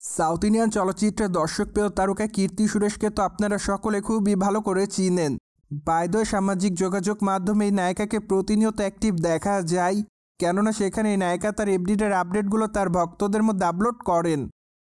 South Indian চলচ্চিত্রের দর্শকপ্রিয় তারকা কীর্তি সুরেশকে তো আপনারা সকলে খুবই ভালো করে চিনেন। বাই দ্য ওয়ে, সামাজিক যোগাযোগ মাধ্যমে এই নায়িকাকে প্রতিনিয়ত অ্যাক্টিভ দেখা যায়, কেননা সেখানে এই নায়িকা তার এভরিডের আপডেটগুলো তার ভক্তদের মধ্যে আপলোড করেন।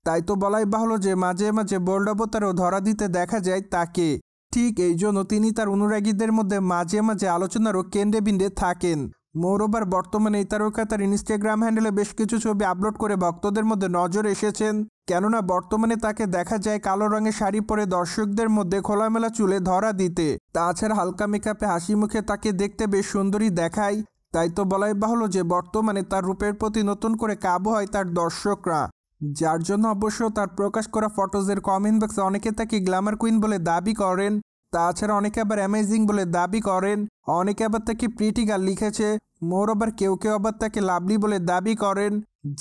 তাই তো বলাই বাহুল্য যে মাঝে মাঝে বোল্ড অবতারেও ধরা দিতে দেখা যায় তাকে। ঠিক এই জন্য তিনি তার অনুরাগীদের মধ্যে মাঝে মাঝে আলোচনারও কেন্দ্রে বিন্দে থাকেন। মোরওভার বর্তমানে এই তারকা তার ইনস্টাগ্রাম হ্যান্ডেলে বেশ কিছু ছবি আপলোড করে ভক্তদের মধ্যে নজর এসেছেন, কেননা বর্তমানে তাকে দেখা যায় কালো রঙের শাড়ি পরে দর্শকদের মধ্যে খোলামেলা চুলে ধরা দিতে। তাছাড়া হালকা মেকআপে হাসি মুখে তাকে দেখতে বেশ সুন্দরী দেখায়। তাই তো বলাই বাহুল্য যে বর্তমানে তার রূপের প্রতি নতুন করে কাবু হয় তার দর্শকরা, যার জন্য অবশ্য তার প্রকাশ করা ফটোজের কমেন্ট বক্সে অনেকে তাকে গ্ল্যামার কুইন বলে দাবি করেন। তাছাড়া অনেকে আবার অ্যামেজিং বলে দাবি করেন, অনেকে আবার তাকে প্রিটি গার্ল লিখেছে, মোরওভার কেউ কেউ আবার তাকে লাভলি বলে দাবি করেন।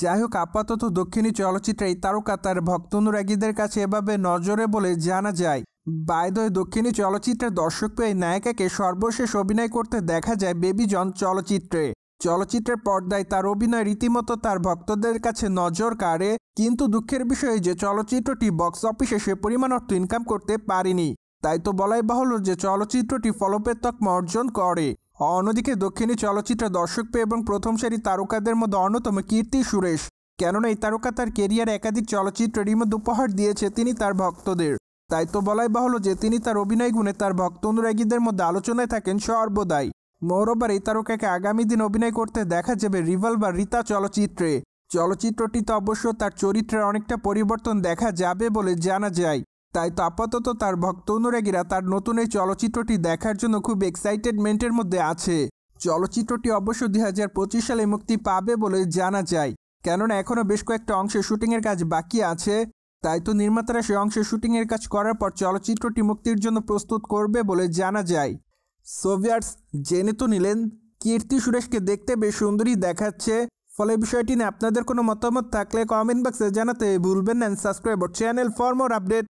যাই হোক, আপাতত দক্ষিণী চলচ্চিত্রে এই তারকা তার ভক্ত অনুরাগীদের কাছে এভাবে নজরে বলে জানা যায়। বাই দ্য ওয়ে, দক্ষিণী চলচ্চিত্রের দর্শকপ্রিয় এই নায়িকাকে সর্বশেষ অভিনয় করতে দেখা যায় বেবি জন চলচ্চিত্রে। চলচ্চিত্রের পর্দায় তার অভিনয় রীতিমতো তার ভক্তদের কাছে নজর কাড়ে, কিন্তু দুঃখের বিষয় যে চলচ্চিত্রটি বক্স অফিসে সে পরিমাণ অর্থ ইনকাম করতে পারেনি। তাই তো বলাই বাহুল্য যে চলচ্চিত্রটি ফলপের তকমা অর্জন করে। অন্যদিকে দক্ষিণী চলচ্চিত্রের দর্শকপ্রিয় এবং প্রথম সারি তারকাদের মধ্যে অন্যতম কীর্তি সুরেশ, কেননা এই তারকা তার কেরিয়ারে একাধিক চলচ্চিত্রের মধ্যে উপহার দিয়েছে তিনি তার ভক্তদের। তাই তো বলাই বাহুল্য যে তিনি তার অভিনয় গুণে তার ভক্ত অনুরাগীদের মধ্যে আলোচনায় থাকেন সর্বদাই। মোরওভার এই তারকাকে আগামী দিন অভিনয় করতে দেখা যাবে রিভলভার রীতা চলচ্চিত্রে। চলচ্চিত্রটিতে অবশ্য তার চরিত্রের অনেকটা পরিবর্তন দেখা যাবে বলে জানা যায়। তাই তো আপাতত তার ভক্ত অনুরাগীরা তার নতুন এই চলচ্চিত্রটি দেখার জন্য খুব এক্সাইটেডমেন্টের মধ্যে আছে। চলচ্চিত্রটি অবশ্য 2025 সালে মুক্তি পাবে বলে জানা যায়, কেননা এখনও বেশ কয়েকটা অংশে শুটিংয়ের কাজ বাকি আছে। তাই তো নির্মাতারা সে অংশে শুটিংয়ের কাজ করার পর চলচ্চিত্রটি মুক্তির জন্য প্রস্তুত করবে বলে জানা যায়। সোভিয়ার্স, জেনে তো নিলেন কীর্তি সুরেশকে দেখতে বেশ সুন্দরী দেখাচ্ছে। ফলে বিষয়টি নিয়ে আপনাদের কোনো মতামত থাকলে কমেন্ট বক্সে জানাতে ভুলবেন না। Subscribe our channel for more update.